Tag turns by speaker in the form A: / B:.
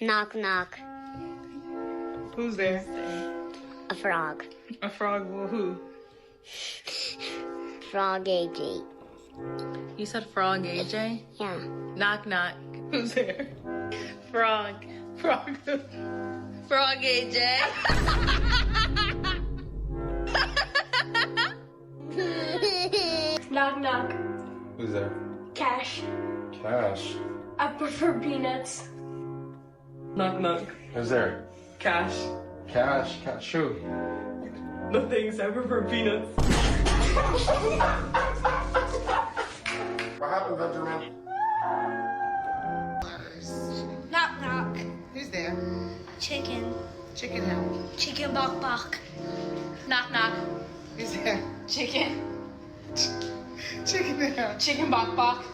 A: Knock, knock.
B: Who's there?
A: A frog.
B: A frog. Well, who?
A: Frog AJ.
C: You said frog, AJ?
A: Yeah.
C: Knock, knock.
B: Who's there?
C: Frog.
B: Frog.
C: Frog, AJ.
D: Knock, knock.
E: Who's there?
D: Cash.
E: Cash.
D: I prefer peanuts.
B: Knock, knock.
E: Who's there?
B: Cash.
E: Cash. Cash. Who?
B: The things I prefer peanuts.
E: What happened, Benjamin?
D: Knock, knock.
F: Who's there?
D: Chicken.
F: Chicken how?
D: Chicken bok bok. Knock, knock.
F: Who's there?
D: Chicken.
F: Chicken how?
D: Chicken bok bok.